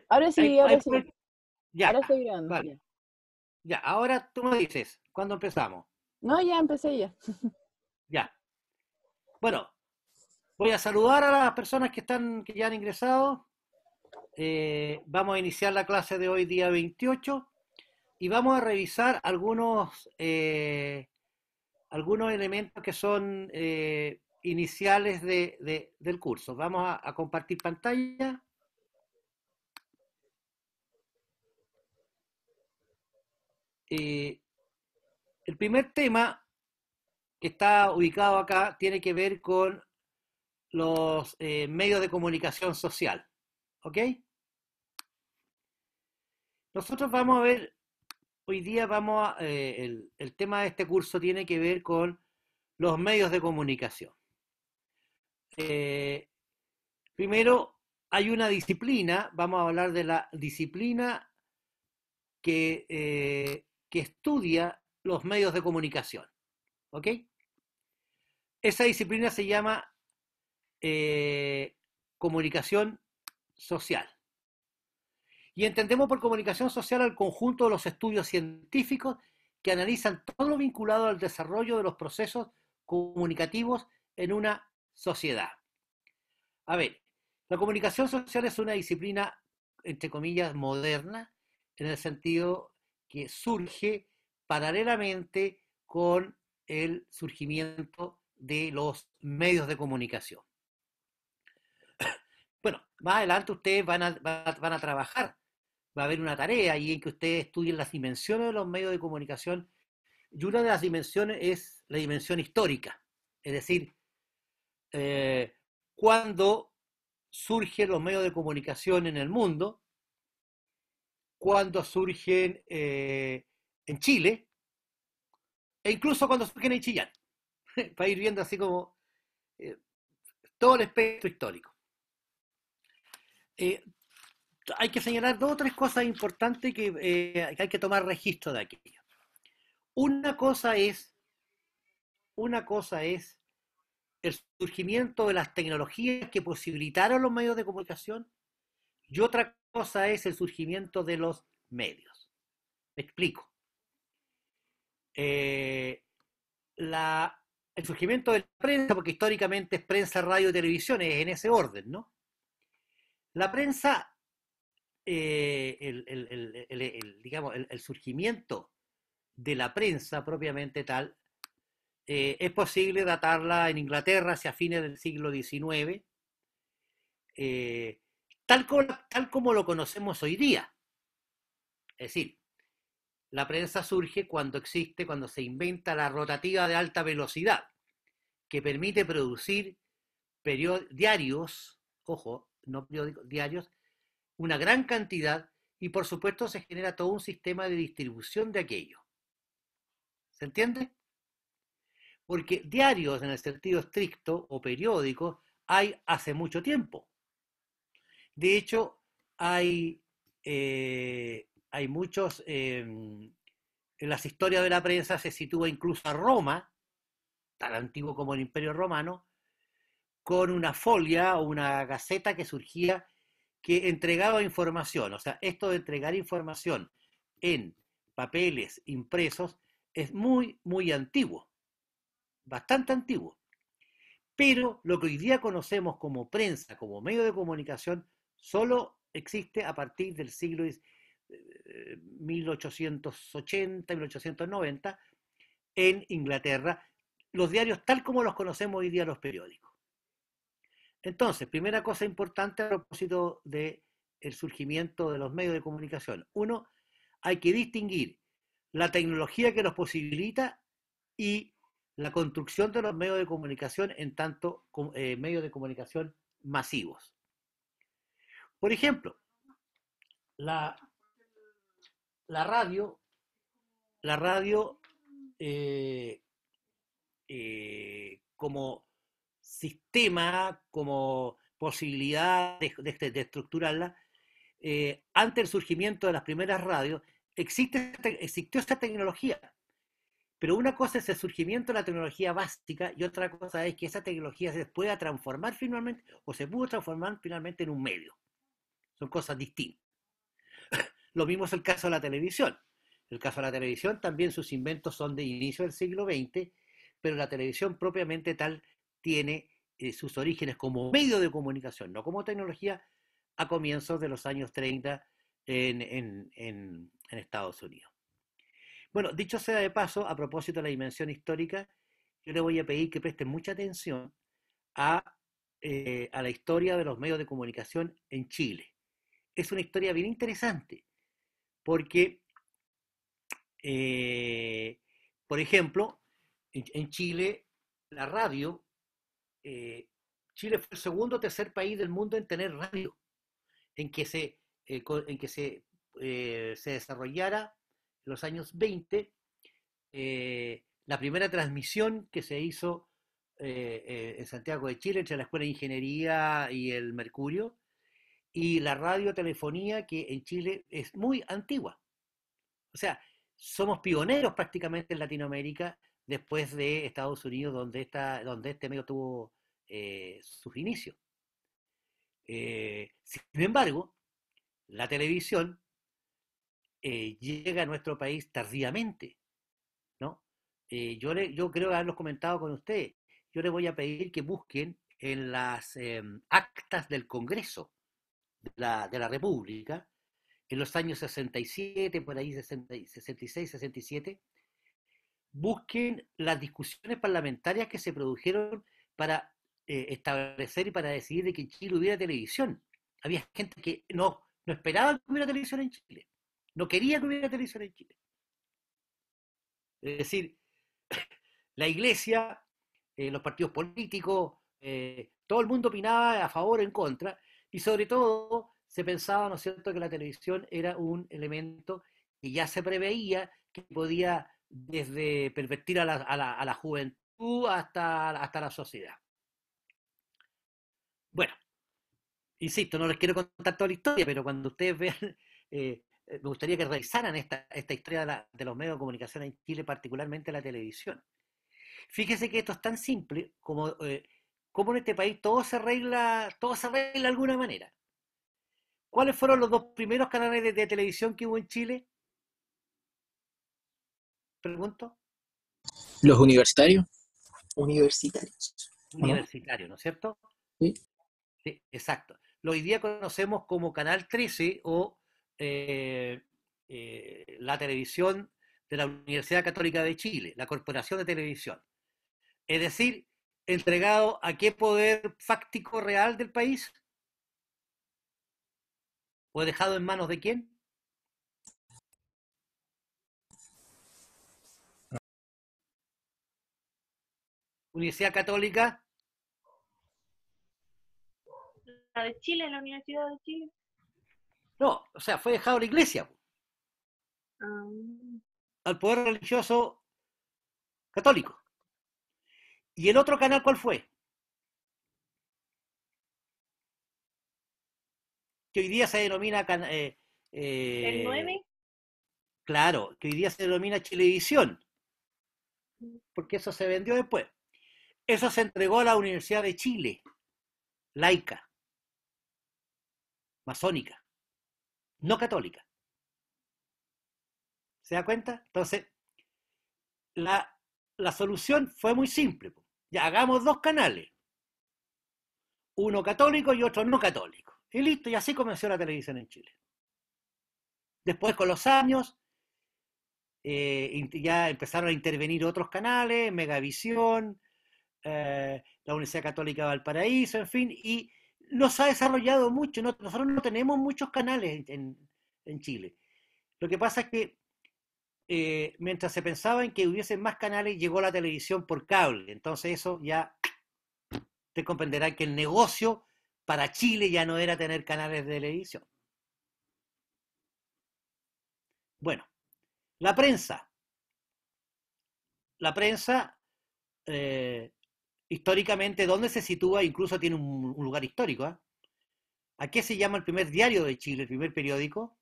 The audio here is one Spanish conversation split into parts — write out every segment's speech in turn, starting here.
Ahora sí, Ahí ahora sí. ya, Ahora estoy grabando, vale. ya. Ya, ahora tú me dices, ¿cuándo empezamos? No, ya empecé ya. Ya. Bueno, voy a saludar a las personas que ya han ingresado. Vamos a iniciar la clase de hoy, día 28, y vamos a revisar algunos elementos que son iniciales del curso. Vamos a compartir pantalla. Eh, el primer tema que está ubicado acá tiene que ver con los medios de comunicación social. ¿Ok? Nosotros vamos a ver, hoy día el tema de este curso tiene que ver con los medios de comunicación. Eh, Primero, hay una disciplina, vamos a hablar de la disciplina que estudia los medios de comunicación. ¿Ok? Esa disciplina se llama eh, comunicación social. Y entendemos por comunicación social al conjunto de los estudios científicos que analizan todo lo vinculado al desarrollo de los procesos comunicativos en una sociedad. A ver, la comunicación social es una disciplina, entre comillas, moderna, en el sentido que surge paralelamente con el surgimiento de los medios de comunicación. Bueno, más adelante ustedes van a trabajar, va a haber una tarea ahí en que ustedes estudien las dimensiones de los medios de comunicación, y una de las dimensiones es la dimensión histórica, es decir, eh, cuándo surgen los medios de comunicación en el mundo, cuando surgen en Chile, e incluso cuando surgen en Chillán, para ir viendo así como eh, todo el espectro histórico. Eh, Hay que señalar dos o tres cosas importantes que hay que tomar registro de aquello. Una cosa es, una cosa es el surgimiento de las tecnologías que posibilitaron los medios de comunicación y otra cosa es el surgimiento de los medios. Me explico. Eh, la, el surgimiento de la prensa, porque históricamente es prensa, radio y televisión, es en ese orden, ¿no? La prensa, digamos, el surgimiento de la prensa propiamente tal, es posible datarla en Inglaterra hacia fines del siglo XIX, eh, tal como lo conocemos hoy día. Es decir, la prensa surge cuando se inventa la rotativa de alta velocidad, que permite producir diarios, ojo, no periódicos, diarios, una gran cantidad y por supuesto se genera todo un sistema de distribución de aquello. ¿Se entiende? Porque diarios en el sentido estricto o periódicos hay hace mucho tiempo. De hecho, hay muchos, en las historias de la prensa se sitúa incluso a Roma, tan antiguo como el Imperio Romano, con una folia o una gaceta que surgía que entregaba información. O sea, esto de entregar información en papeles impresos es muy, muy antiguo, bastante antiguo. Pero lo que hoy día conocemos como prensa, como medio de comunicación, solo existe a partir del siglo 1880, 1890, en Inglaterra, los diarios tal como los conocemos hoy día los periódicos. Entonces, primera cosa importante a propósito del surgimiento de los medios de comunicación. Uno, hay que distinguir la tecnología que los posibilita y la construcción de los medios de comunicación en tanto medios de comunicación masivos. Por ejemplo, la, la radio, la radio eh, como sistema, como posibilidad de estructurarla, ante el surgimiento de las primeras radios, existió esta tecnología. Pero una cosa es el surgimiento de la tecnología básica y otra cosa es que esa tecnología se pueda transformar finalmente o se pudo transformar finalmente en un medio. Son cosas distintas. Lo mismo es el caso de la televisión. El caso de la televisión también sus inventos son de inicio del siglo XX, pero la televisión propiamente tal tiene sus orígenes como medio de comunicación, no como tecnología, a comienzos de los años 30 en Estados Unidos. Bueno, dicho sea de paso, a propósito de la dimensión histórica, yo le voy a pedir que presten mucha atención a, a la historia de los medios de comunicación en Chile. Es una historia bien interesante, porque, eh, por ejemplo, en Chile, la radio, eh, Chile fue el segundo o tercer país del mundo en tener radio, en que se desarrollara en los años 20 la primera transmisión que se hizo en Santiago de Chile entre la Escuela de Ingeniería y el Mercurio, y la radiotelefonía que en Chile es muy antigua. O sea, somos pioneros prácticamente en Latinoamérica después de Estados Unidos, donde este medio tuvo sus inicios. Sin embargo, la televisión llega a nuestro país tardíamente, ¿no? Yo creo haberlos comentado con ustedes. Yo les voy a pedir que busquen en las actas del Congreso de la República, en los años 67, por ahí 66, 67, busquen las discusiones parlamentarias que se produjeron para establecer y para decidir de que en Chile hubiera televisión. Había gente que no esperaba que hubiera televisión en Chile, no quería que hubiera televisión en Chile. Es decir, la iglesia, los partidos políticos, todo el mundo opinaba a favor o en contra, y sobre todo se pensaba, ¿no es cierto?, que la televisión era un elemento que ya se preveía que podía desde pervertir a la juventud hasta la sociedad. Bueno, insisto, no les quiero contar toda la historia, pero cuando ustedes vean, me gustaría que revisaran esta historia de los medios de comunicación en Chile, particularmente la televisión. Fíjese que esto es tan simple como en este país todo se arregla de alguna manera. ¿Cuáles fueron los dos primeros canales de televisión que hubo en Chile? Pregunto. Los universitarios. Universitarios. Universitarios, ¿no es cierto? Sí. Sí, exacto. Lo hoy día conocemos como Canal 13 o la televisión de la Universidad Católica de Chile, la Corporación de Televisión. Es decir, entregado a qué poder fáctico real del país, o dejado en manos de quién. Universidad Católica. La de Chile, la Universidad de Chile. No, o sea, fue dejado a la iglesia, al poder religioso católico. ¿Y el otro canal cuál fue? Que hoy día se denomina... ¿El 9? Claro, que hoy día se denomina Chilevisión, porque eso se vendió después. Eso se entregó a la Universidad de Chile, laica, masónica, no católica. ¿Se da cuenta? Entonces, la solución fue muy simple. Ya hagamos dos canales, uno católico y otro no católico. Y listo, y así comenzó la televisión en Chile. Después, con los años, ya empezaron a intervenir otros canales, Megavisión, la Universidad Católica de Valparaíso, en fin, y no se ha desarrollado mucho. Nosotros no tenemos muchos canales en Chile. Lo que pasa es que mientras se pensaba en que hubiesen más canales, llegó la televisión por cable. Entonces eso ya te comprenderá que el negocio para Chile ya no era tener canales de televisión. Bueno, la prensa. La prensa, históricamente, ¿dónde se sitúa? Incluso tiene un lugar histórico. ¿Eh? ¿A qué se llama el primer diario de Chile, el primer periódico?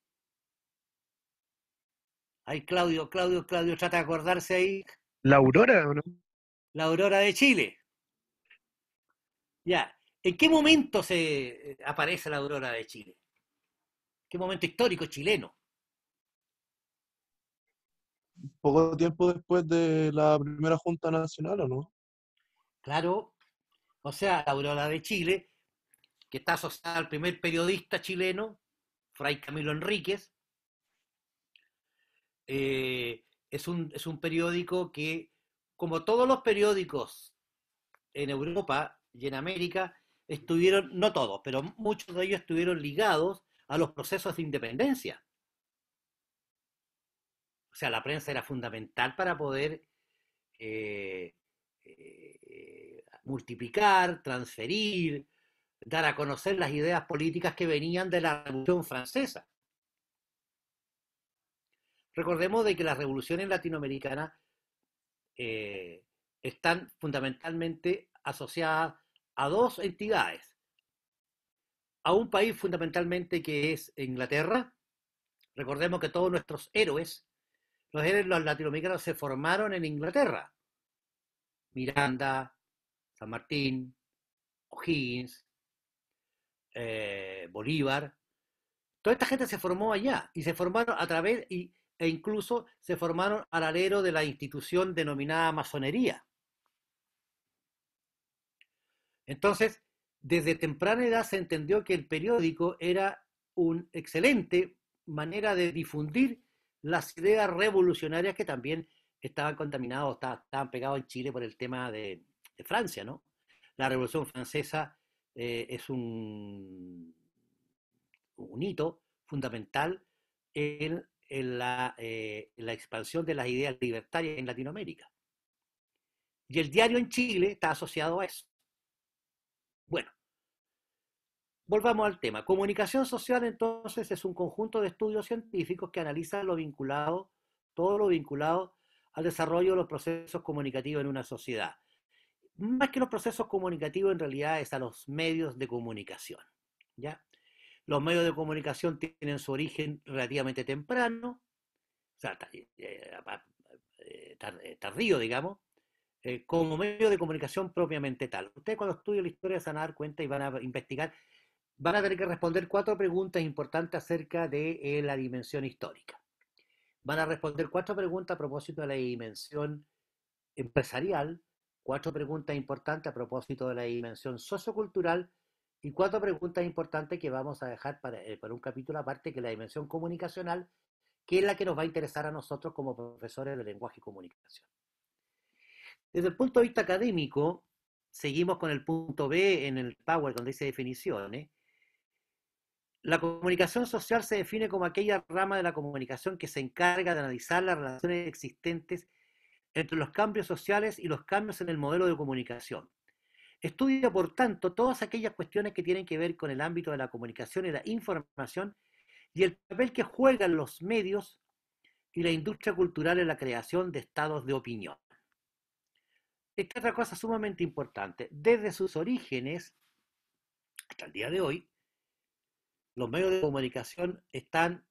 Ahí Claudio, trata de acordarse ahí. ¿La Aurora o no? La Aurora de Chile. Ya. ¿En qué momento se aparece la Aurora de Chile? ¿Qué momento histórico chileno? poco tiempo después de la primera Junta Nacional, ¿o no? Claro, o sea, la Aurora de Chile, que está asociada al primer periodista chileno, Fray Camilo Enríquez, es un periódico que, como todos los periódicos en Europa y en América, estuvieron, no todos, pero muchos de ellos estuvieron ligados a los procesos de independencia. O sea, la prensa era fundamental para poder eh, multiplicar, transferir, dar a conocer las ideas políticas que venían de la Revolución Francesa. Recordemos de que las revoluciones latinoamericanas están fundamentalmente asociadas a dos entidades. A un país fundamentalmente que es Inglaterra. Recordemos que todos nuestros héroes, los héroes los latinoamericanos, se formaron en Inglaterra. Miranda, San Martín, O'Higgins, Bolívar. Toda esta gente se formó allá y se formaron a través e incluso se formaron al alero de la institución denominada masonería. Entonces, desde temprana edad se entendió que el periódico era una excelente manera de difundir las ideas revolucionarias que también estaban contaminados, estaban pegados en Chile por el tema de Francia, ¿no? La Revolución Francesa es un hito fundamental en la expansión de las ideas libertarias en Latinoamérica. Y el diario en Chile está asociado a eso. Bueno, volvamos al tema. Comunicación social, entonces, es un conjunto de estudios científicos que analizan todo lo vinculado al desarrollo de los procesos comunicativos en una sociedad. Más que los procesos comunicativos, en realidad es a los medios de comunicación, ¿ya? Los medios de comunicación tienen su origen relativamente temprano, o sea, tardío, digamos, como medio de comunicación propiamente tal. Ustedes cuando estudien la historia se van a dar cuenta y van a investigar, van a tener que responder 4 preguntas importantes acerca de la dimensión histórica. Van a responder 4 preguntas a propósito de la dimensión empresarial, 4 preguntas importantes a propósito de la dimensión sociocultural y 4 preguntas importantes que vamos a dejar para un capítulo aparte, que es la dimensión comunicacional, que es la que nos va a interesar a nosotros como profesores de lenguaje y comunicación. Desde el punto de vista académico, seguimos con el punto B en el Power, donde dice definiciones. La comunicación social se define como aquella rama de la comunicación que se encarga de analizar las relaciones existentes entre los cambios sociales y los cambios en el modelo de comunicación. Estudia, por tanto, todas aquellas cuestiones que tienen que ver con el ámbito de la comunicación y la información y el papel que juegan los medios y la industria cultural en la creación de estados de opinión. Esta es otra cosa sumamente importante. Desde sus orígenes hasta el día de hoy, los medios de comunicación están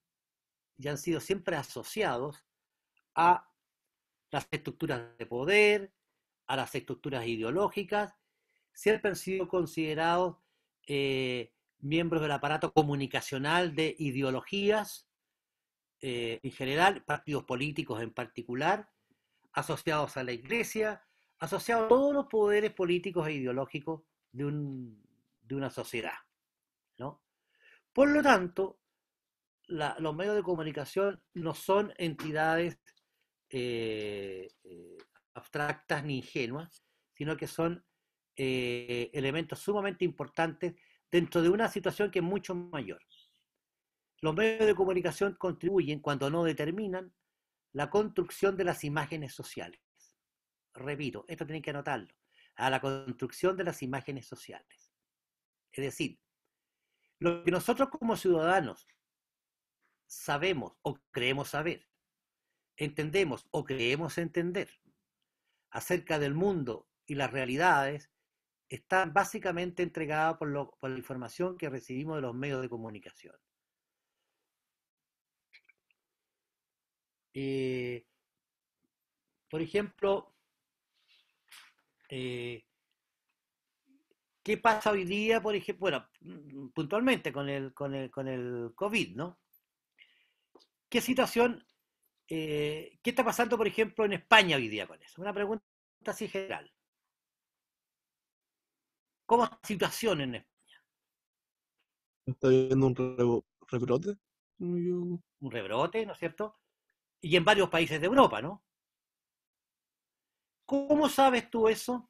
y han sido siempre asociados a las estructuras de poder, a las estructuras ideológicas, siempre han sido considerados miembros del aparato comunicacional de ideologías, en general, partidos políticos en particular, asociados a la iglesia, asociados a todos los poderes políticos e ideológicos de una sociedad, ¿no? Por lo tanto, los medios de comunicación no son entidades abstractas ni ingenuas, sino que son elementos sumamente importantes dentro de una situación que es mucho mayor. Los medios de comunicación contribuyen, cuando no determinan, la construcción de las imágenes sociales. Repito, esto tienen que anotarlo, a la construcción de las imágenes sociales. Es decir, lo que nosotros como ciudadanos sabemos o creemos saber, entendemos o creemos entender acerca del mundo y las realidades, está básicamente entregada por la información que recibimos de los medios de comunicación. Por ejemplo, ¿qué pasa hoy día, por ejemplo? Bueno, puntualmente con el COVID, ¿no? ¿Qué situación ¿Qué está pasando, por ejemplo, en España hoy día con eso? Una pregunta así general. ¿Cómo es la situación en España? ¿Está viendo un rebrote? Un rebrote, ¿no es cierto? Y en varios países de Europa, ¿no? ¿Cómo sabes tú eso?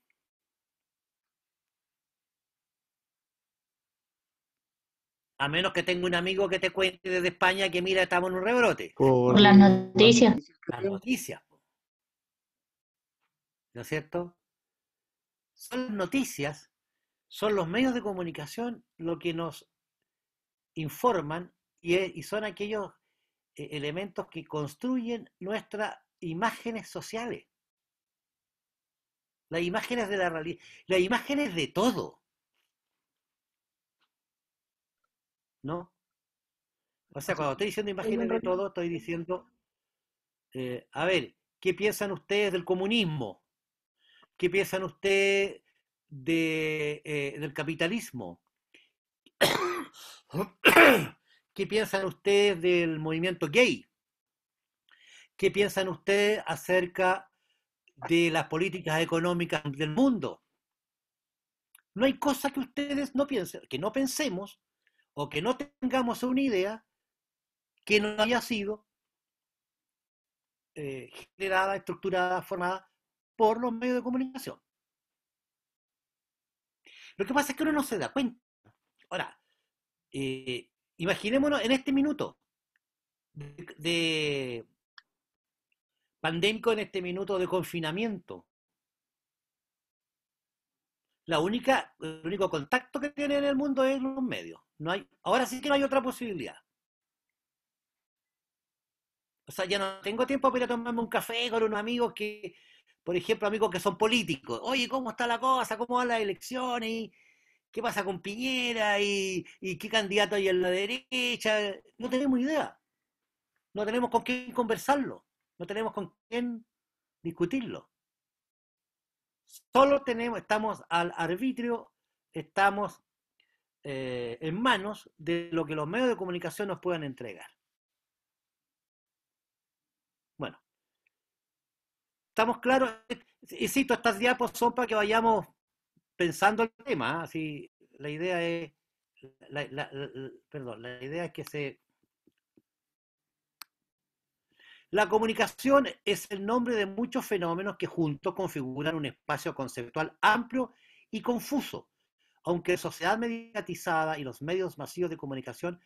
A menos que tenga un amigo que te cuente desde España que mira, estamos en un rebrote. Por Por las noticias. que Las veo. noticias, ¿no es cierto? Son las noticias, son los medios de comunicación lo que nos informan y son aquellos elementos que construyen nuestras imágenes sociales, las imágenes de la realidad, las imágenes de todo, ¿no? O sea, cuando estoy diciendo imágenes de todo, estoy diciendo, a ver, ¿qué piensan ustedes del comunismo? ¿Qué piensan ustedes del capitalismo? ¿Qué piensan ustedes del movimiento gay? ¿Qué piensan ustedes acerca de las políticas económicas del mundo? No hay cosa que ustedes no piensen, que no pensemos o que no tengamos una idea que no haya sido generada, estructurada, formada por los medios de comunicación. Lo que pasa es que uno no se da cuenta. Ahora, imaginémonos en este minuto de pandémico, en este minuto de confinamiento. El único contacto que tiene en el mundo es los medios. No hay, ahora sí que no hay otra posibilidad. O sea, ya no tengo tiempo para ir a tomarme un café con unos amigos que, por ejemplo, amigos que son políticos. Oye, ¿cómo está la cosa? ¿Cómo van las elecciones? ¿Qué pasa con Piñera? ¿Y qué candidato hay en la derecha? No tenemos idea. No tenemos con quién conversarlo. No tenemos con quién discutirlo. Solo estamos al arbitrio, estamos en manos de lo que los medios de comunicación nos puedan entregar. Bueno, estamos claros. Insisto, estas diapos son para que vayamos pensando el tema. ¿Eh? Así, la idea es, perdón, la idea es que la comunicación es el nombre de muchos fenómenos que juntos configuran un espacio conceptual amplio y confuso, aunque la sociedad mediatizada y los medios masivos de comunicación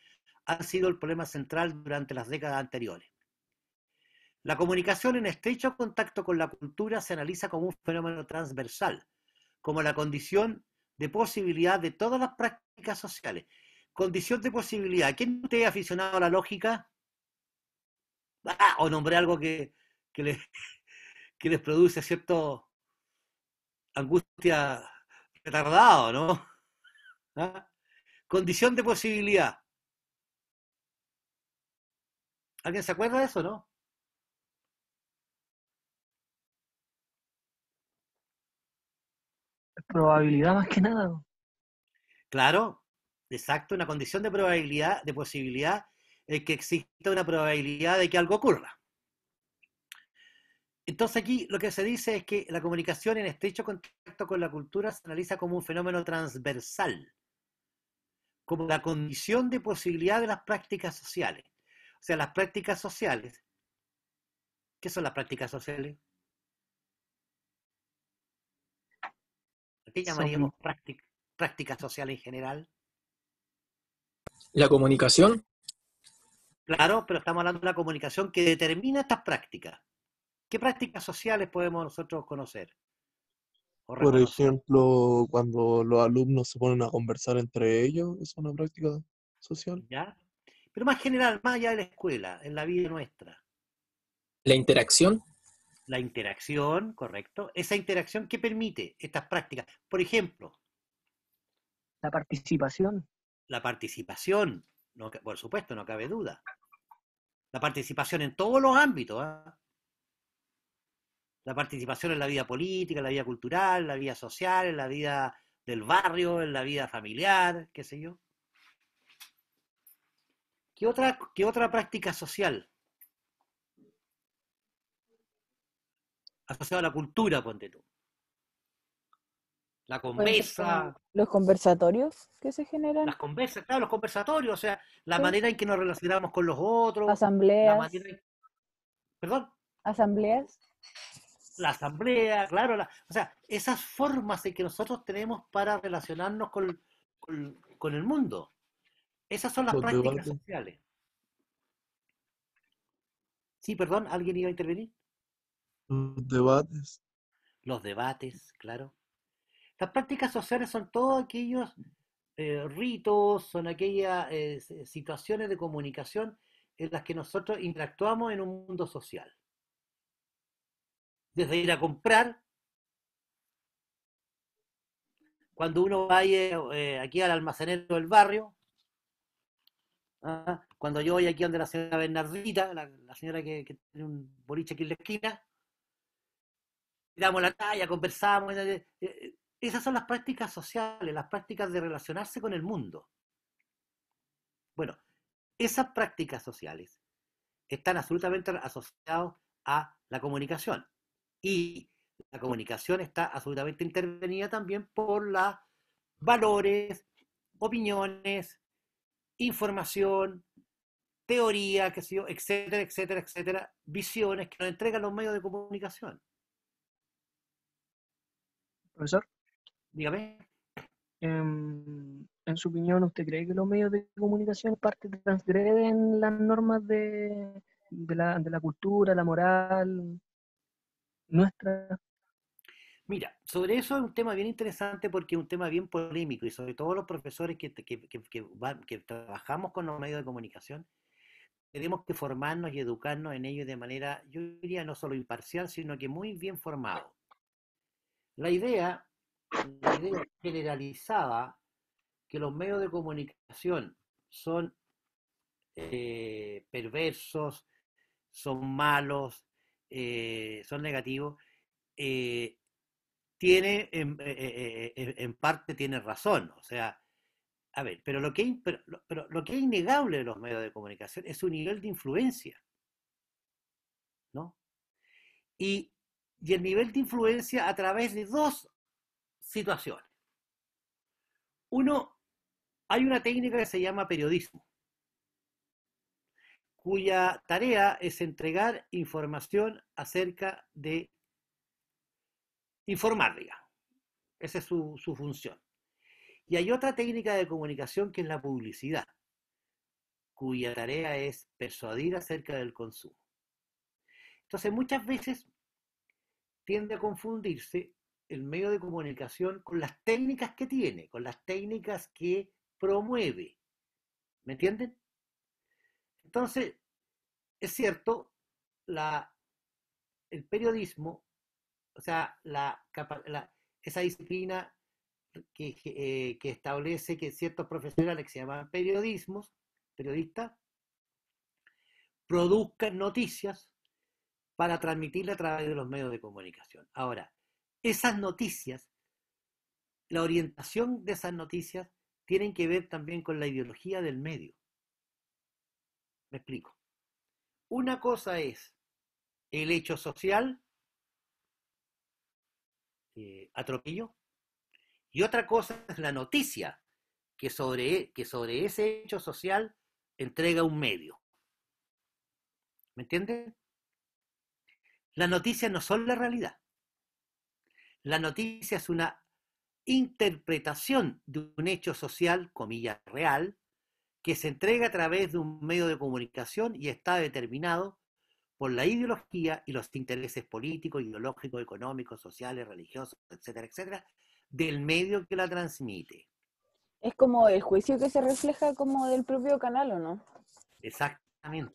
han sido el problema central durante las décadas anteriores. La comunicación en estrecho contacto con la cultura se analiza como un fenómeno transversal, como la condición de posibilidad de todas las prácticas sociales. Condición de posibilidad. ¿Quién de ustedes es aficionado a la lógica? O nombré algo que les produce cierto angustia retardado, ¿no? ¿Ah? Condición de posibilidad. ¿Alguien se acuerda de eso, no? Probabilidad más que nada. Claro, exacto, una condición de probabilidad, de posibilidad, es que exista una probabilidad de que algo ocurra. Entonces aquí lo que se dice es que la comunicación en estrecho contacto con la cultura se analiza como un fenómeno transversal, como la condición de posibilidad de las prácticas sociales. O sea, las prácticas sociales, ¿qué son las prácticas sociales? ¿A qué llamaríamos prácticas sociales en general? La comunicación, Claro, pero estamos hablando de la comunicación que determina estas prácticas. ¿Qué prácticas sociales podemos nosotros conocer o Por reconocer? ejemplo, cuando los alumnos se ponen a conversar entre ellos, es una práctica social. ¿Ya? Pero más general, más allá de la escuela, en la vida nuestra. la interacción, La interacción, correcto. Esa interacción que permite estas prácticas. Por ejemplo, La participación. la participación, no, por supuesto, no cabe duda. La participación en todos los ámbitos. ¿Eh? La participación en la vida política, en la vida cultural, en la vida social, en la vida del barrio, en la vida familiar, qué sé yo. ¿Qué otra práctica social? asociado a la cultura, ponte tú. La Pueden ser como conversa, los conversatorios que se generan, las conversas, claro, los conversatorios, o sea, la ¿sí? manera en que nos relacionamos con los otros, la Asambleas, manera en, perdón, asambleas. la asamblea, claro, o sea, esas formas en que nosotros tenemos para relacionarnos con el mundo. Esas son las Los prácticas debates, sociales. Sí, perdón, ¿alguien iba a intervenir? los debates, Los debates, claro. Las prácticas sociales son todos aquellos ritos, son aquellas situaciones de comunicación en las que nosotros interactuamos en un mundo social. Desde ir a comprar, cuando uno vaya aquí al almacenero del barrio, cuando yo voy aquí donde la señora Bernardita, la señora que tiene un boliche aquí en la esquina, tiramos la talla, conversamos. Esas son las prácticas sociales, las prácticas de relacionarse con el mundo. Bueno, esas prácticas sociales están absolutamente asociados a la comunicación. Y la comunicación está absolutamente intervenida también por los valores, opiniones, información, teoría, qué sé yo, etcétera, etcétera, etcétera, visiones que nos entregan los medios de comunicación. Profesor, Dígame. en su opinión, ¿usted cree que los medios de comunicación en parte transgreden las normas de la cultura, la moral nuestra? Mira, sobre eso es un tema bien interesante porque es un tema bien polémico y sobre todo los profesores que trabajamos con los medios de comunicación, tenemos que formarnos y educarnos en ellos de manera, yo diría, no solo imparcial, sino que muy bien formado. La idea, la idea generalizada que los medios de comunicación son perversos, son malos, son negativos, eh, tiene en parte tiene razón. O sea, a ver, pero lo que es innegable de los medios de comunicación es su nivel de influencia, ¿no? Y, y el nivel de influencia a través de dos situaciones. Uno, hay una técnica que se llama periodismo, cuya tarea es entregar información acerca de informar, digamos. Esa es su función. Y hay otra técnica de comunicación que es la publicidad, cuya tarea es persuadir acerca del consumo. Entonces, muchas veces tiende a confundirse el medio de comunicación con las técnicas que tiene, con las técnicas que promueve. ¿Me entienden? Entonces, es cierto, el periodismo, o sea, esa disciplina que establece que ciertos profesionales que se llaman periodistas, produzcan noticias para transmitirla a través de los medios de comunicación. Ahora, esas noticias, la orientación de esas noticias, tienen que ver también con la ideología del medio. Me explico. Una cosa es el hecho social, atropello, y otra cosa es la noticia que sobre ese hecho social entrega un medio. ¿Me entiendes? Las noticias no son la realidad. La noticia es una interpretación de un hecho social, comillas, real, que se entrega a través de un medio de comunicación y está determinado por la ideología y los intereses políticos, ideológicos, económicos, sociales, religiosos, etcétera, etcétera, del medio que la transmite. Es como el juicio que se refleja como del propio canal, ¿o no? Exactamente.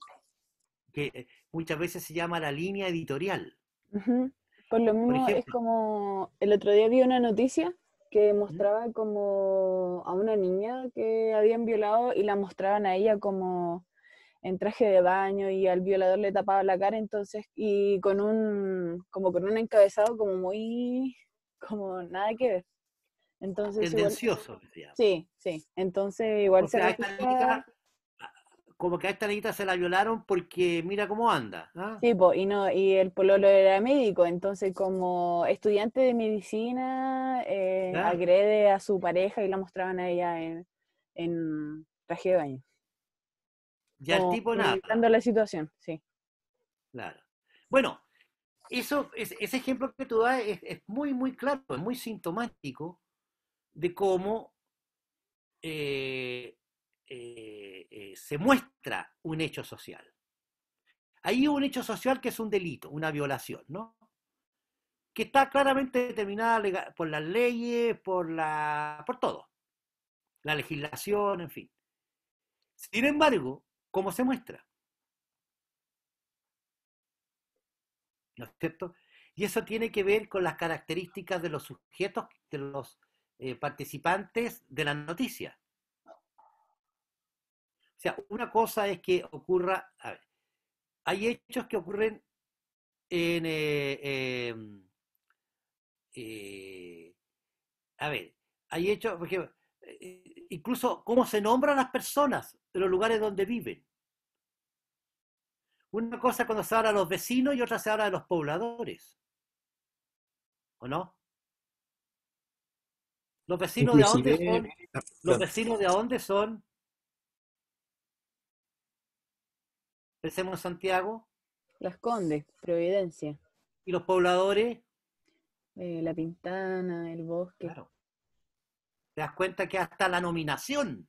Que muchas veces se llama la línea editorial. Ujú. Por lo Por mismo es ejemplo, como, el otro día vi una noticia que ¿Mm? mostraba como a una niña que habían violado y la mostraban a ella como en traje de baño y al violador le tapaba la cara, entonces, y como con un encabezado como muy, como nada que ver. Entonces igual, Tendencioso, que se llama. sí, entonces igual O se sea, esta refleja, niña, como que a esta niñita se la violaron porque mira cómo anda. ¿Ah? Sí, po, y no, y el pololo era médico, entonces como estudiante de medicina ¿Ya? agrede a su pareja y la mostraban a ella en traje de baño, Ya el como tipo nada. minimizando la situación, sí. Claro. Bueno, ese ejemplo que tú das es muy, muy claro, es muy sintomático de cómo eh, se muestra un hecho social. Hay un hecho social que es un delito, una violación, ¿no? Que está claramente determinada por las leyes, por todo, la legislación, en fin. Sin embargo, ¿cómo se muestra? ¿No es cierto? Y eso tiene que ver con las características de los sujetos, de los participantes de la noticia. O sea, una cosa es que ocurra, a ver, hay hechos que ocurren en, eh, a ver, hay hechos, porque incluso cómo se nombran las personas en los lugares donde viven. Una cosa es cuando se habla de los vecinos y otra se habla de los pobladores, ¿o no? Los vecinos de dónde Inclusive, son, los perdón, vecinos de dónde son, pensemos en Santiago, Las Condes, Providencia, y los pobladores, La Pintana, El Bosque. claro, te das cuenta que hasta la nominación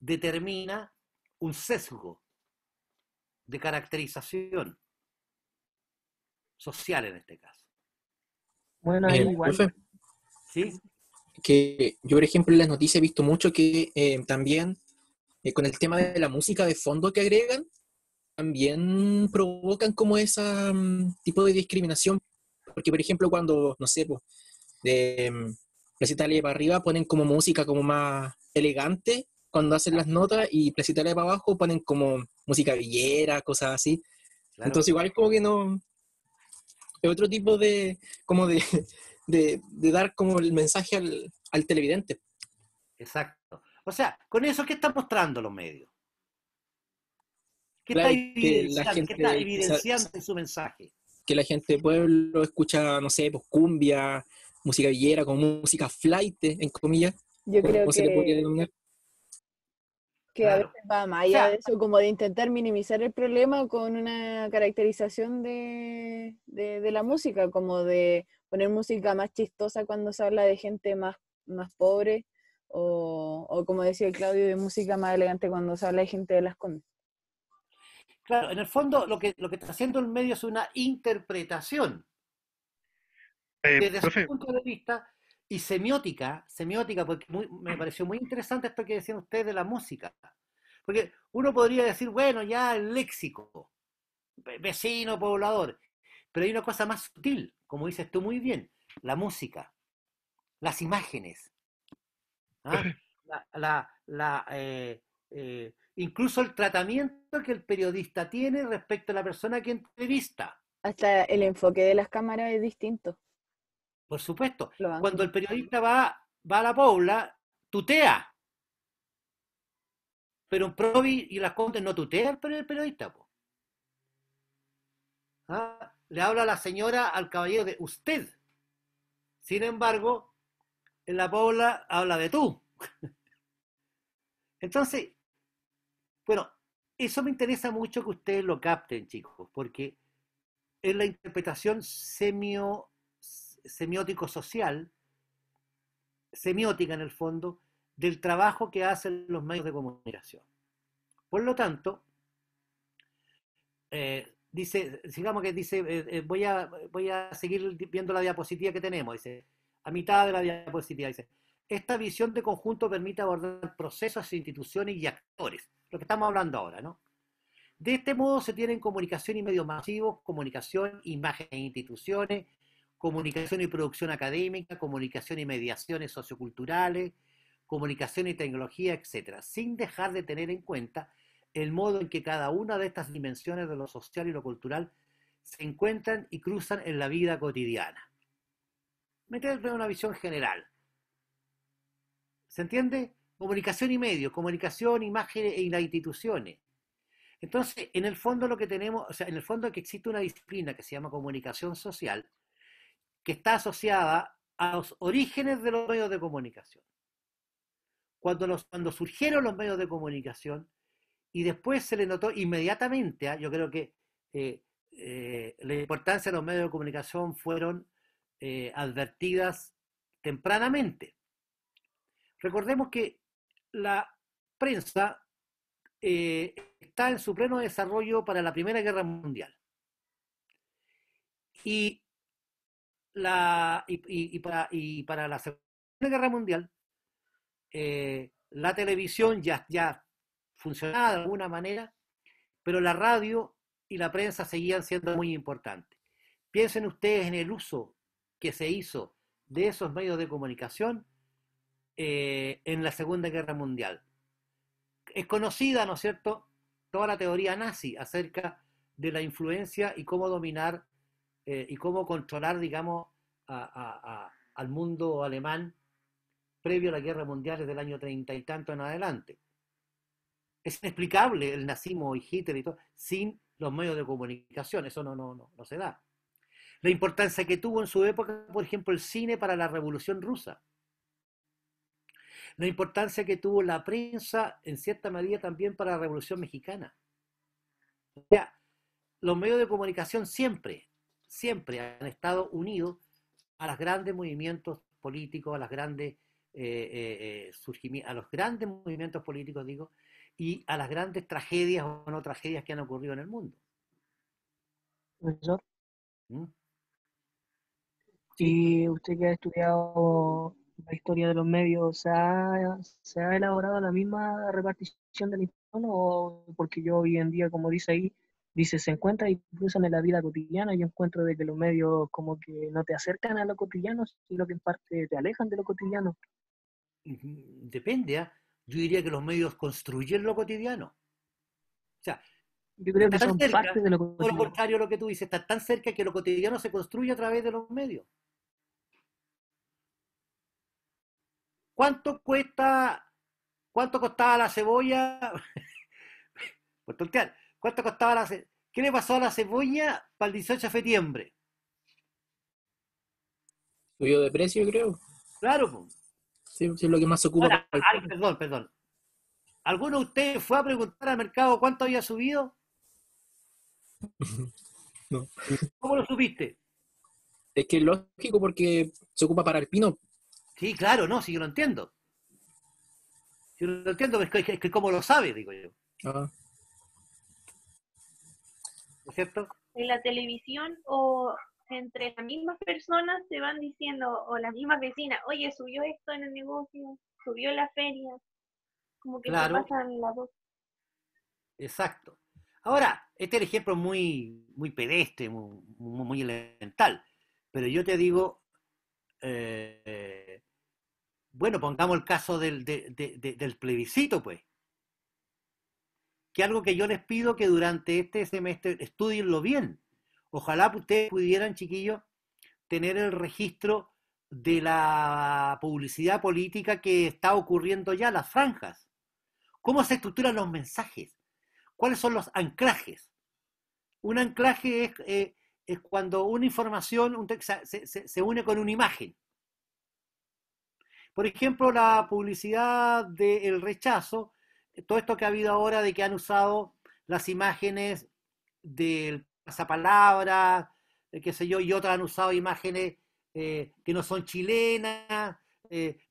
determina un sesgo de caracterización social en este caso. Bueno, ahí igual, profe, ¿Sí? que yo, por ejemplo, en las noticias he visto mucho que también con el tema de la música de fondo que agregan, también provocan como ese tipo de discriminación. Porque, por ejemplo, cuando, no sé, pues, de Placita Italia para arriba ponen como música como más elegante cuando hacen las notas y Placita Italia para abajo ponen como música villera, cosas así. Claro, Entonces igual como que no, es otro tipo de, como de, de dar como el mensaje al televidente. exacto. O sea, con eso, ¿qué están mostrando los medios? Claro, ¿Qué está evidenciando en su mensaje? que la gente de pueblo escucha, no sé, pues cumbia, música villera, como música flight, en comillas, Yo creo como se le podría denominar. que a Claro. veces va más O allá de sea, eso, como de intentar minimizar el problema con una caracterización de la música, como de poner música más chistosa cuando se habla de gente más pobre, o como decía el Claudio, de música más elegante cuando se habla de gente de Las Condes. claro, en el fondo lo que está haciendo el medio es una interpretación desde su Profe, punto de vista y semiótica, porque me pareció muy interesante esto que decían ustedes de la música. Porque uno podría decir, bueno, ya el léxico, vecino, poblador, pero hay una cosa más sutil, como dices tú muy bien, la música, las imágenes, ¿ah? profe, Incluso el tratamiento que el periodista tiene respecto a la persona que entrevista. Hasta el enfoque de las cámaras es distinto, Por supuesto, lo banco. cuando el periodista va a la Pobla, tutea, pero un Provi y las Condes no tutea el periodista. Po. ¿Ah? Le habla a la señora al caballero de usted. Sin embargo, en la Pobla habla de tú. Entonces, bueno, eso me interesa mucho que ustedes lo capten, chicos, porque es la interpretación semiótico-social, semiótica en el fondo, del trabajo que hacen los medios de comunicación. Por lo tanto, dice, digamos que dice, voy a seguir viendo la diapositiva que tenemos, dice, a mitad de la diapositiva, dice, esta visión de conjunto permite abordar procesos, instituciones y actores, lo que estamos hablando ahora, ¿no? De este modo se tienen comunicación y medios masivos, comunicación, imágenes e instituciones, comunicación y producción académica, comunicación y mediaciones socioculturales, comunicación y tecnología, etcétera, sin dejar de tener en cuenta el modo en que cada una de estas dimensiones de lo social y lo cultural se encuentran y cruzan en la vida cotidiana. Meterme en una visión general. ¿Se entiende? Comunicación y medios, comunicación, imágenes y las instituciones. Entonces, en el fondo lo que tenemos, o sea, en el fondo que existe una disciplina que se llama comunicación social, que está asociada a los orígenes de los medios de comunicación. Cuando surgieron los medios de comunicación, y después se le notó inmediatamente, yo creo que la importancia de los medios de comunicación fueron advertidas tempranamente. Recordemos que la prensa está en su pleno desarrollo para la Primera Guerra Mundial. Y para la Segunda Guerra Mundial, la televisión ya funcionaba de alguna manera, pero la radio y la prensa seguían siendo muy importantes. Piensen ustedes en el uso que se hizo de esos medios de comunicación en la Segunda Guerra Mundial. Es conocida, ¿no es cierto?, toda la teoría nazi acerca de la influencia y cómo dominar y cómo controlar, digamos, al mundo alemán previo a la Guerra Mundial desde el año 30 y tanto en adelante. Es inexplicable el nazismo y Hitler y todo sin los medios de comunicación, eso no se da. La importancia que tuvo en su época, por ejemplo, el cine para la Revolución Rusa. La importancia que tuvo la prensa, en cierta medida, también para la Revolución Mexicana. O sea, los medios de comunicación siempre han estado unidos a los grandes movimientos políticos, a los grandes movimientos políticos, digo, y a las grandes tragedias o no tragedias que han ocurrido en el mundo. Profesor, ¿Mm? y usted que ha estudiado la historia de los medios, ¿se ha elaborado la misma repartición de la información? O porque yo hoy en día, como dice ahí, se encuentra incluso en la vida cotidiana, yo encuentro de que los medios como que no te acercan a lo cotidiano, sino que en parte te alejan de lo cotidiano. Depende, ¿eh? Yo diría que los medios construyen lo cotidiano. O sea, Yo creo que está tan son cerca, parte de lo todo lo cotidiano. contrario a lo que tú dices, está tan cerca que lo cotidiano se construye a través de los medios. ¿Cuánto costaba la cebolla? Por tontear, ¿cuánto costaba la cebolla? ¿Qué le pasó a la cebolla para el 18 de septiembre? Subió de precio, creo. Claro, pues. Sí, es lo que más se ocupa. Ahora, para el perdón. ¿Alguno de ustedes fue a preguntar al mercado cuánto había subido? No. ¿Cómo lo supiste? Es que es lógico porque se ocupa para el pino. Sí, claro, no, sí, yo lo entiendo. Yo lo entiendo, es que cómo lo sabe, digo yo. Ah, ¿No es cierto? En la televisión o entre las mismas personas se van diciendo, o las mismas vecinas, oye, subió esto en el negocio, subió en la feria, como que Claro. se pasan la voz. Exacto. Ahora, este es el ejemplo muy pedestre, muy elemental. Pero yo te digo, bueno, pongamos el caso del plebiscito, pues. Que algo que yo les pido que durante este semestre estudienlo bien. Ojalá ustedes pudieran, chiquillos, tener el registro de la publicidad política que está ocurriendo ya, las franjas. ¿Cómo se estructuran los mensajes? ¿Cuáles son los anclajes? Un anclaje es cuando una información se une con una imagen. Por ejemplo, la publicidad del rechazo, todo esto que ha habido ahora de que han usado las imágenes del pasapalabra, qué sé yo, y otras han usado imágenes que no son chilenas,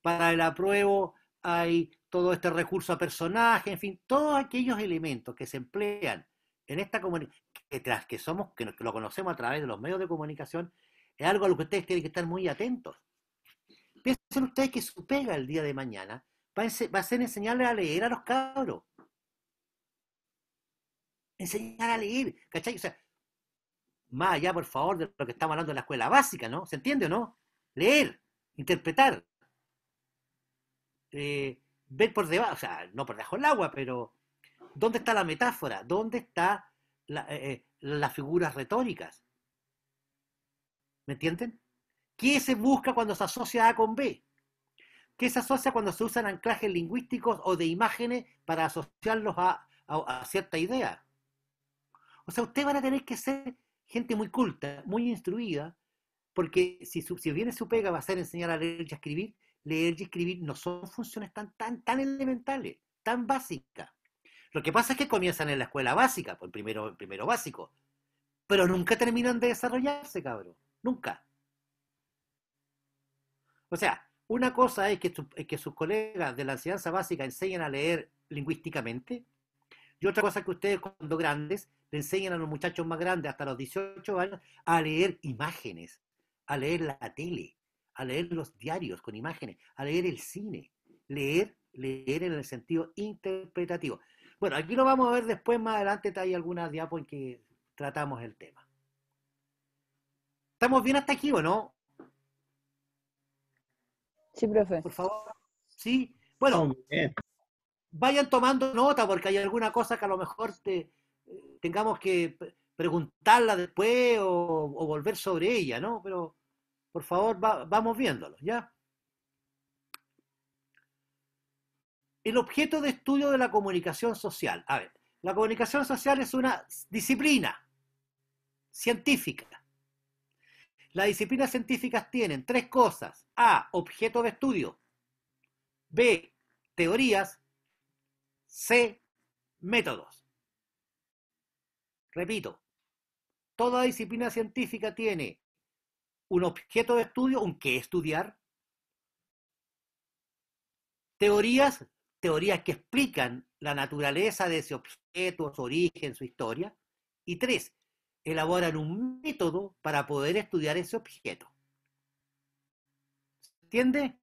para el apruebo hay todo este recurso a personaje, en fin, todos aquellos elementos que se emplean en esta comunicación, que lo conocemos a través de los medios de comunicación, es algo a lo que ustedes tienen que estar muy atentos. Piensen ustedes que su pega el día de mañana va a ser enseñarles a leer a los cabros. Enseñar a leer, ¿cachai? O sea, más allá, por favor, de lo que estamos hablando de la escuela básica, ¿no? ¿Se entiende o no? Leer, interpretar, ver por debajo, o sea, no por debajo del agua, pero ¿dónde está la metáfora? ¿Dónde están las figuras retóricas? ¿Me entienden? ¿Qué se busca cuando se asocia A con B? ¿Qué se asocia cuando se usan anclajes lingüísticos o de imágenes para asociarlos a cierta idea? O sea, ustedes van a tener que ser gente muy culta, muy instruida, porque si viene su pega va a ser enseñar a leer y escribir no son funciones tan elementales, tan básicas. Lo que pasa es que comienzan en la escuela básica, por primero básico, pero nunca terminan de desarrollarse, cabrón. Nunca. O sea, una cosa es que sus colegas de la enseñanza básica enseñan a leer lingüísticamente, y otra cosa es que ustedes, cuando grandes, le enseñan a los muchachos más grandes, hasta los 18 años, a leer imágenes, a leer la tele, a leer los diarios con imágenes, a leer el cine. Leer en el sentido interpretativo. Bueno, aquí lo vamos a ver después, más adelante hay algunas diapos en que tratamos el tema. ¿Estamos bien hasta aquí o no? Sí, profe. Por favor. Sí. Bueno, vayan tomando nota porque hay alguna cosa que a lo mejor tengamos que preguntarla después o volver sobre ella, ¿no? Pero por favor, vamos viéndolo, ¿ya? El objeto de estudio de la comunicación social. A ver, la comunicación social es una disciplina científica. Las disciplinas científicas tienen 3 cosas. A, objeto de estudio. B, teorías. C, métodos. Repito, toda disciplina científica tiene un objeto de estudio, un qué estudiar. Teorías que explican la naturaleza de ese objeto, su origen, su historia. Y 3, elaboran un método para poder estudiar ese objeto. ¿Se entiende?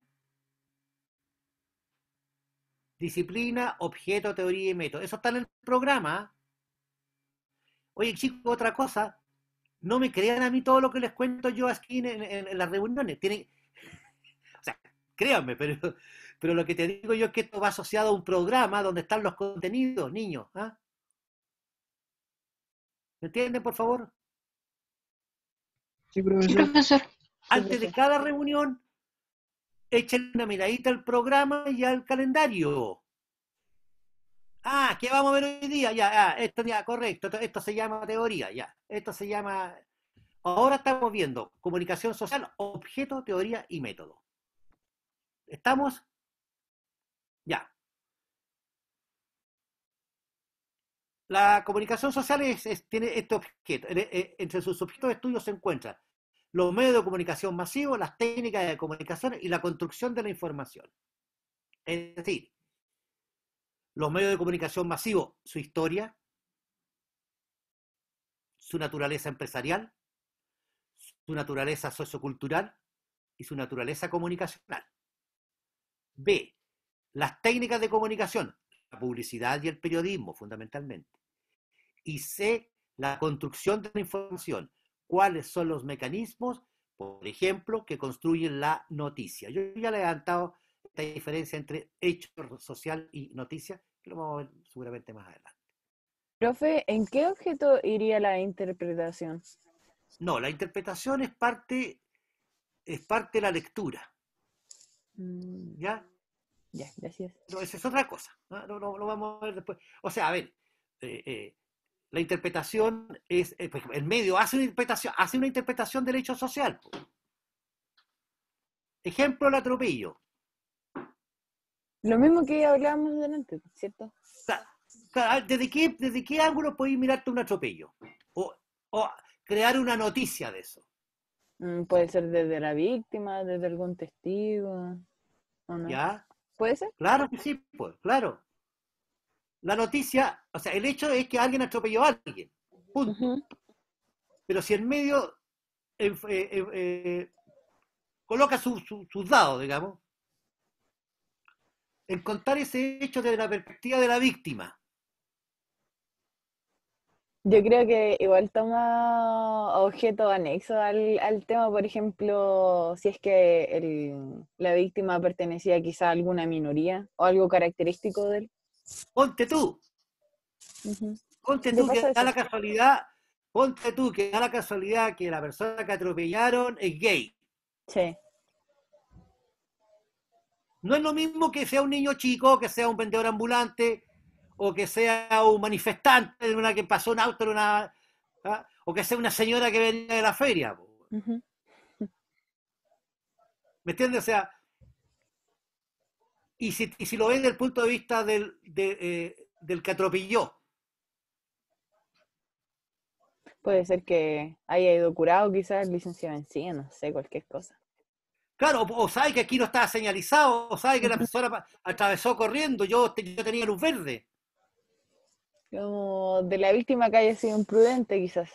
Disciplina, objeto, teoría y método. Eso está en el programa. Oye, chicos, otra cosa. No me crean a mí todo lo que les cuento yo aquí en las reuniones. O sea, créanme, pero lo que te digo yo es que esto va asociado a un programa donde están los contenidos, niños. ¿Ah? ¿Me entienden, por favor? Sí, profesor. Sí, profesor. Antes de cada reunión, echen una miradita al programa y al calendario. Ah, ¿qué vamos a ver hoy día? Ya, esto ya, correcto. Esto se llama teoría, ya. Esto se llama... Ahora estamos viendo comunicación social, objeto, teoría y método. ¿Estamos? Ya. La comunicación social tiene este objeto. Entre sus objetos de estudio se encuentran los medios de comunicación masivos, las técnicas de comunicación y la construcción de la información. Es decir, los medios de comunicación masivos, su historia, su naturaleza empresarial, su naturaleza sociocultural y su naturaleza comunicacional. B, las técnicas de comunicación, la publicidad y el periodismo fundamentalmente. Y C, la construcción de la información. ¿Cuáles son los mecanismos, por ejemplo, que construyen la noticia? Yo ya le he adelantado esta diferencia entre hecho social y noticia, que lo vamos a ver seguramente más adelante. Profe, ¿en qué objeto iría la interpretación? No, la interpretación es parte de la lectura. ¿Ya? Ya, gracias. No, esa es otra cosa. ¿No? Lo vamos a ver después. O sea, a ver, la interpretación es, pues, el medio hace una interpretación del hecho social. Ejemplo, el atropello. Lo mismo que hablábamos delante, ¿cierto? ¿Desde qué ángulo podéis mirarte un atropello? O crear una noticia de eso. Puede ser desde la víctima, desde algún testigo, ¿o no? ¿Ya? ¿Puede ser? Claro que sí, pues, claro. La noticia, o sea, el hecho es que alguien atropelló a alguien. Punto. Uh-huh. Pero si el medio coloca sus dados, digamos, en contar ese hecho desde la perspectiva de la víctima. Yo creo que igual toma objeto anexo al tema, por ejemplo, si es que la víctima pertenecía quizá a alguna minoría o algo característico de él. Ponte tú que da la casualidad, que la persona que atropellaron es gay. Sí. No es lo mismo que sea un niño chico, que sea un vendedor ambulante, o que sea un manifestante de una que pasó un auto en una, ¿ah? O que sea una señora que venía de la feria. Ujú. ¿Me entiendes? O sea, y si lo ves desde el punto de vista del que atropelló, Puede ser que haya ido curado, quizás licenciado en sí, no sé, cualquier cosa. claro, o sabe que aquí no estaba señalizado, o sabe que la persona atravesó corriendo, yo tenía luz verde. Como de la víctima que haya sido imprudente, quizás.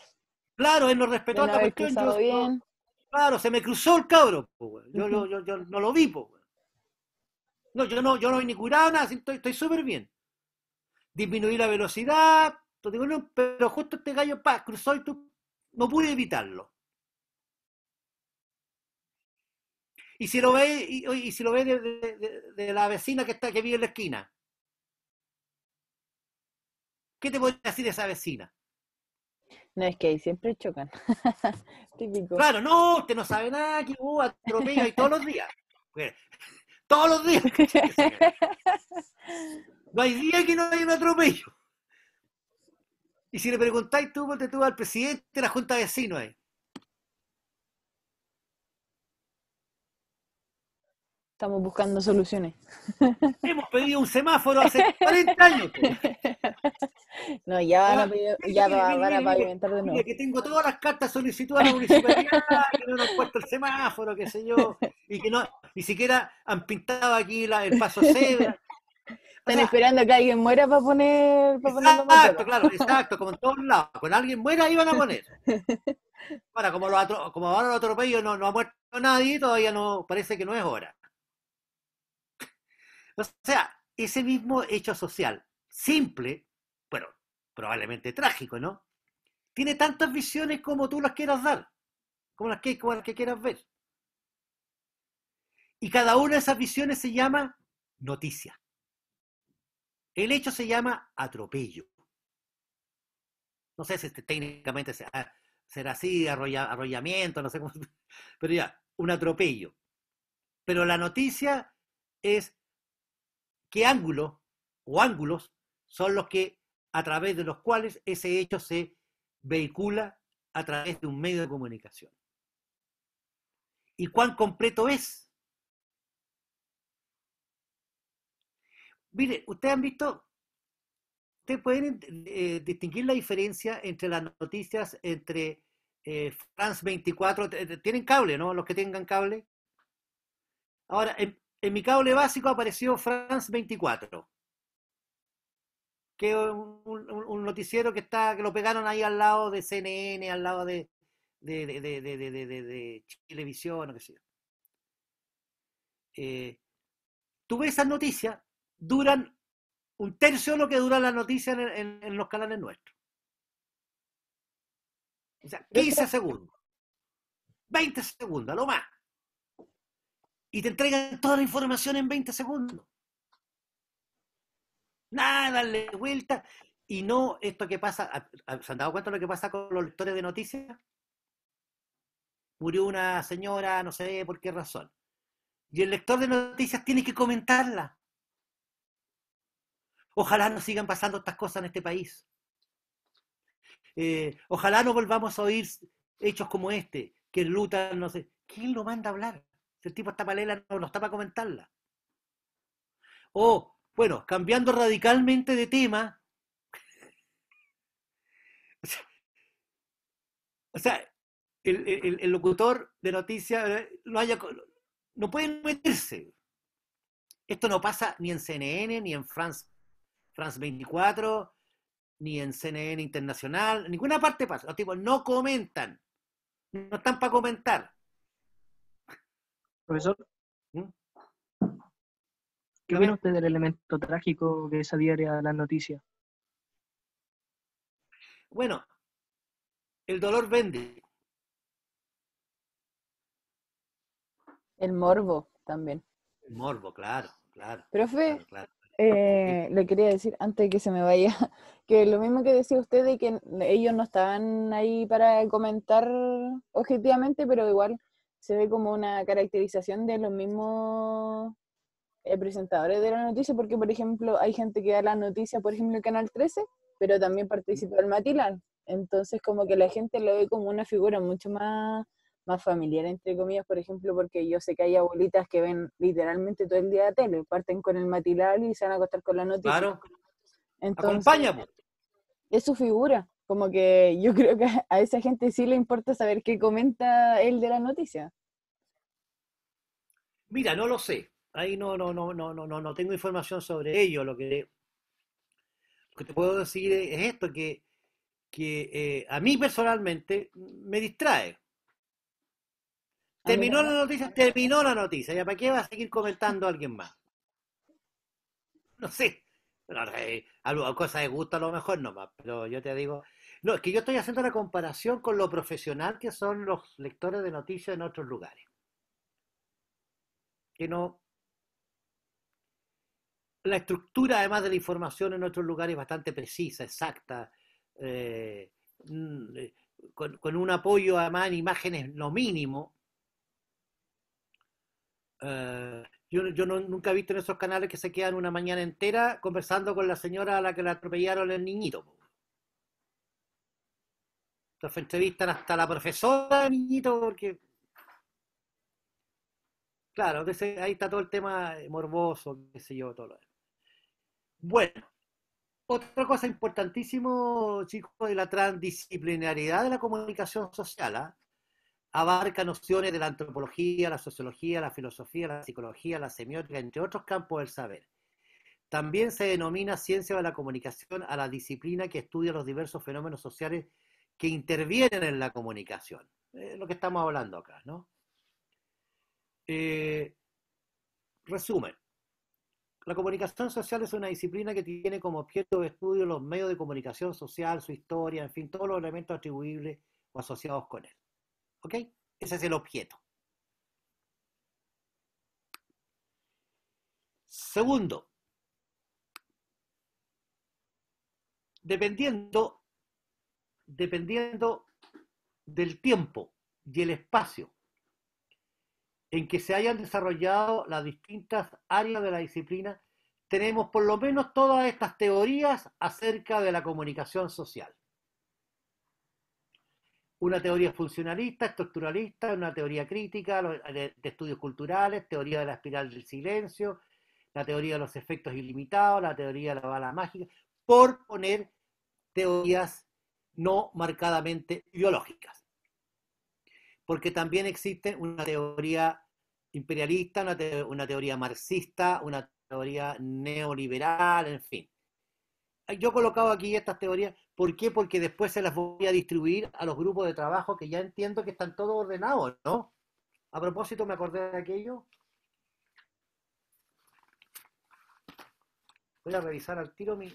Claro, él no De respetó no la haber cuestión, cruzado bien. claro, se me cruzó el cabro, po, weón. Ujú. Yo no lo vi, po, weón. No, yo no vi ni curado, nada, estoy súper bien. Disminuí la velocidad, no, pero justo este gallo cruzó y tú no pude evitarlo. Y si lo ve, y si lo ve de la vecina que vive en la esquina, ¿qué te puede decir esa vecina? No, es que ahí siempre chocan. Típico. Claro, no, usted no sabe nada, que atropello ahí todos los días. Pues, todos los días. No hay día que no haya un atropello. Y si le preguntáis tú, ponte tú al presidente de la Junta de Vecinos ahí. Estamos buscando soluciones. Hemos pedido un semáforo hace 40 años. Pues. No, ya van a, Ah, ya van a pavimentar de mire, nuevo. que tengo todas las cartas solicitudes a la municipalidad, que no nos han puesto el semáforo, qué sé yo, y que no, ni siquiera han pintado aquí el paso cebra. O Están sea, esperando que alguien muera para poner los exacto, moteros. claro, exacto, como en todos lados. Con alguien muera ahí van a poner. Ahora, como ahora los atropellos no ha muerto nadie, todavía no, parece que no es hora. O sea, ese mismo hecho social, simple, pero probablemente trágico, ¿no? Tiene tantas visiones como tú las quieras dar, como las que quieras ver. Y cada una de esas visiones se llama noticia. El hecho se llama atropello. No sé si técnicamente será así, arrollamiento, no sé cómo, pero ya, un atropello. Pero la noticia es qué ángulo o ángulos son los que, a través de los cuales ese hecho se vehicula a través de un medio de comunicación. ¿Y cuán completo es? Mire, ustedes han visto, ustedes pueden distinguir la diferencia entre las noticias entre France 24, tienen cable, ¿no? Los que tengan cable. Ahora, en mi cable básico apareció France 24, que es un noticiero que lo pegaron ahí al lado de CNN, al lado de Chilevisión, o qué sé yo. Tú ves esas noticias, duran un tercio de lo que duran las noticias en los canales nuestros. O sea, 15 segundos, 20 segundos, a lo más. Y te entregan toda la información en 20 segundos. Nada, darle vuelta. Y no esto que pasa, ¿se han dado cuenta de lo que pasa con los lectores de noticias? Murió una señora, no sé por qué razón. Y el lector de noticias tiene que comentarla. Ojalá no sigan pasando estas cosas en este país. Ojalá no volvamos a oír hechos como este, que lutan, no sé. ¿Quién lo manda a hablar? Si el tipo está palela, no está para comentarla. O, bueno, cambiando radicalmente de tema, o sea, el locutor de noticias no puede meterse. Esto no pasa ni en CNN, ni en France 24, ni en CNN Internacional, en ninguna parte pasa. Los tipos no comentan, no están para comentar. Profesor, ¿Mm? ¿qué opina usted del elemento trágico que es adhiere a las noticias? Bueno, el dolor vende. El morbo también. El morbo, claro. Profe, Claro. le quería decir, antes de que se me vaya, que lo mismo que decía usted de que ellos no estaban ahí para comentar objetivamente, pero igual se ve como una caracterización de los mismos presentadores de la noticia, porque por ejemplo hay gente que da la noticia, por ejemplo, en Canal 13, pero también participa el matinal. Entonces como que la gente lo ve como una figura mucho más familiar, entre comillas, por ejemplo, porque yo sé que hay abuelitas que ven literalmente todo el día de tele, parten con el matinal y se van a acostar con la noticia. Claro, Entonces, acompaña, po. es su figura. Como que yo creo que a esa gente sí le importa saber qué comenta él de la noticia. Mira, no lo sé. Ahí no tengo información sobre ello. Lo que te puedo decir es esto, que a mí personalmente me distrae. A mí Terminó la noticia. ¿Ya para qué va a seguir comentando a alguien más? No sé. Bueno, algo, cosas de gusto a lo mejor nomás, pero yo te digo. No, es que yo estoy haciendo una comparación con lo profesional que son los lectores de noticias en otros lugares. Que no. La estructura, además de la información en otros lugares, es bastante precisa, exacta, eh, mm, eh, con un apoyo además en imágenes lo mínimo. Nunca he visto en esos canales que se quedan una mañana entera conversando con la señora a la que le atropellaron el niñito. Entonces entrevistan hasta la profesora del niñito porque, claro, ahí está todo el tema morboso, qué sé yo, todo lo demás. Bueno, otra cosa importantísimo, chicos, de la transdisciplinariedad de la comunicación social, ¿ah? Abarca nociones de la antropología, la sociología, la filosofía, la psicología, la semiótica, entre otros campos del saber. También se denomina ciencia de la comunicación a la disciplina que estudia los diversos fenómenos sociales que intervienen en la comunicación. Lo que estamos hablando acá, ¿no? Resumen. La comunicación social es una disciplina que tiene como objeto de estudio los medios de comunicación social, su historia, en fin, todos los elementos atribuibles o asociados con él. ¿Ok? Ese es el objeto. Segundo, dependiendo del tiempo y el espacio en que se hayan desarrollado las distintas áreas de la disciplina, tenemos por lo menos todas estas teorías acerca de la comunicación social. Una teoría funcionalista, estructuralista, una teoría crítica de estudios culturales, teoría de la espiral del silencio, la teoría de los efectos ilimitados, la teoría de la bala mágica, por poner teorías no marcadamente ideológicas. Porque también existe una teoría imperialista, una teoría marxista, una teoría neoliberal, en fin. Yo he colocado aquí estas teorías, ¿por qué? Porque después se las voy a distribuir a los grupos de trabajo que ya entiendo que están todos ordenados, ¿no? A propósito, me acordé de aquello. Voy a revisar al tiro mi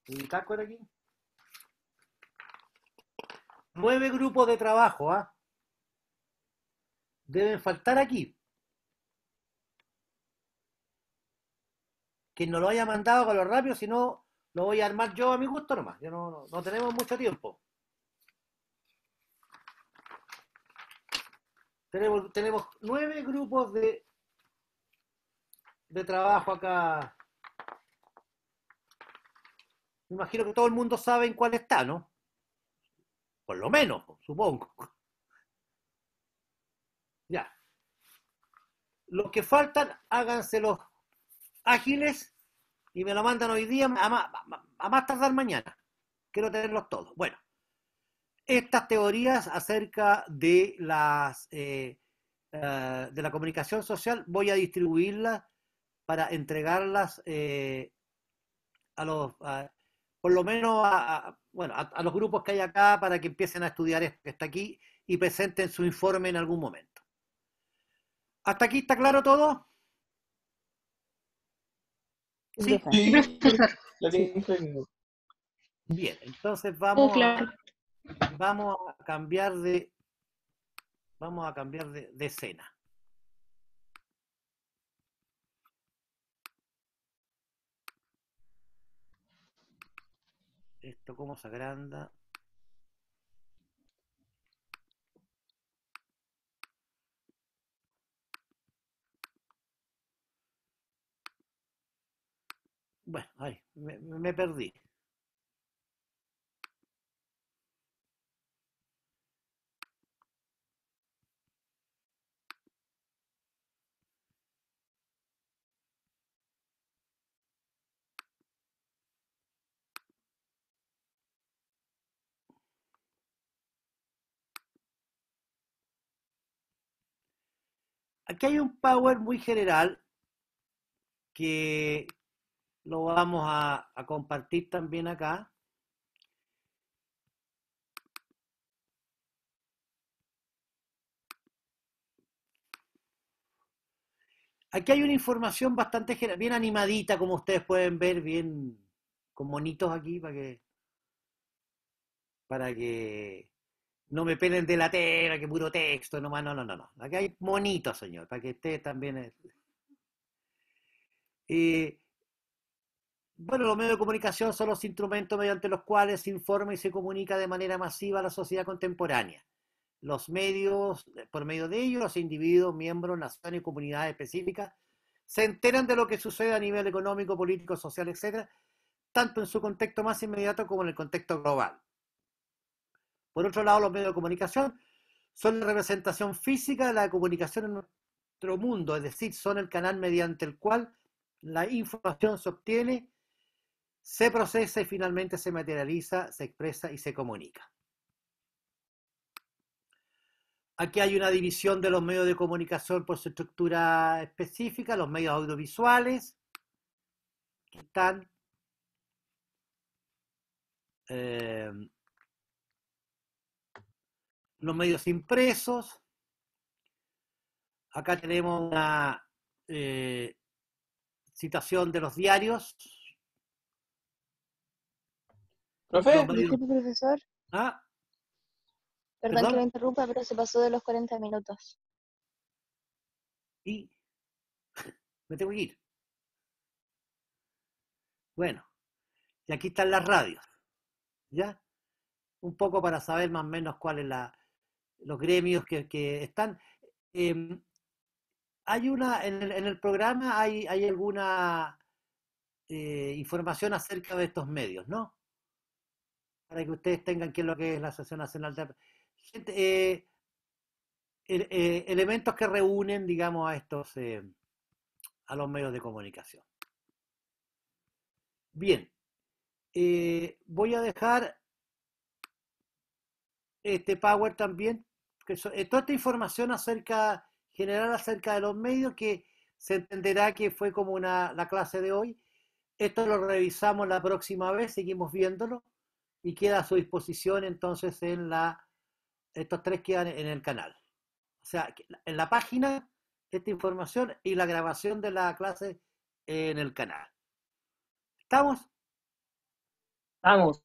bitácora aquí. 9 grupos de trabajo, ¿ah? Deben faltar aquí. Quien no lo haya mandado con lo rápido, si no, lo voy a armar yo a mi gusto nomás. Yo no tenemos mucho tiempo. Tenemos 9 grupos de trabajo acá. Me imagino que todo el mundo sabe en cuál está, ¿no? Por lo menos, supongo. Ya. Los que faltan, háganselos ágiles y me lo mandan hoy día a más tardar mañana. Quiero tenerlos todos. Bueno, estas teorías acerca de de la comunicación social voy a distribuirlas para entregarlas por lo menos a los grupos que hay acá para que empiecen a estudiar esto que está aquí y presenten su informe en algún momento. ¿Hasta aquí está claro todo? Sí. Sí, profesor. claro. Bien, entonces Claro. vamos a cambiar de escena. Esto cómo se agranda. Bueno, ay, me perdí. Aquí hay un power muy general que lo vamos a compartir también acá. Aquí hay una información bastante bien animadita, como ustedes pueden ver, bien con monitos aquí para que no me pelen de la tela, que puro texto, nomás, no. Aquí hay monitos, señor, para que ustedes también. Eh, bueno, los medios de comunicación son los instrumentos mediante los cuales se informa y se comunica de manera masiva a la sociedad contemporánea. Los medios, por medio de ellos, los individuos, miembros, naciones y comunidades específicas se enteran de lo que sucede a nivel económico, político, social, etcétera, tanto en su contexto más inmediato como en el contexto global. Por otro lado, los medios de comunicación son la representación física de la comunicación en nuestro mundo, es decir, son el canal mediante el cual la información se obtiene, se procesa y finalmente se materializa, se expresa y se comunica. Aquí hay una división de los medios de comunicación por su estructura específica, los medios audiovisuales, que están los medios impresos. Acá tenemos una citación de los diarios. Profe, Disculpe, profesor. ¿Ah? Perdón que lo ¿Perdón? interrumpa, pero se pasó de los 40 minutos. Y me tengo que ir. Bueno, y aquí están las radios, ¿ya? Un poco para saber más o menos cuáles los gremios que están. Hay en el programa hay alguna información acerca de estos medios, ¿no? Para que ustedes tengan qué es lo que es la Asociación Nacional de elementos que reúnen, digamos, a los medios de comunicación. Bien, voy a dejar este Power también, toda esta información general acerca de los medios, que se entenderá que fue como la clase de hoy. Esto lo revisamos la próxima vez, seguimos viéndolo y queda a su disposición entonces estos tres quedan en el canal. O sea, en la página, esta información y la grabación de la clase en el canal. ¿Estamos? Vamos.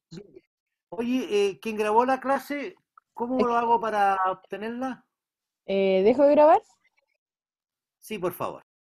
Oye, quien grabó la clase, ¿cómo lo hago para obtenerla? ¿Dejo de grabar? Sí, por favor.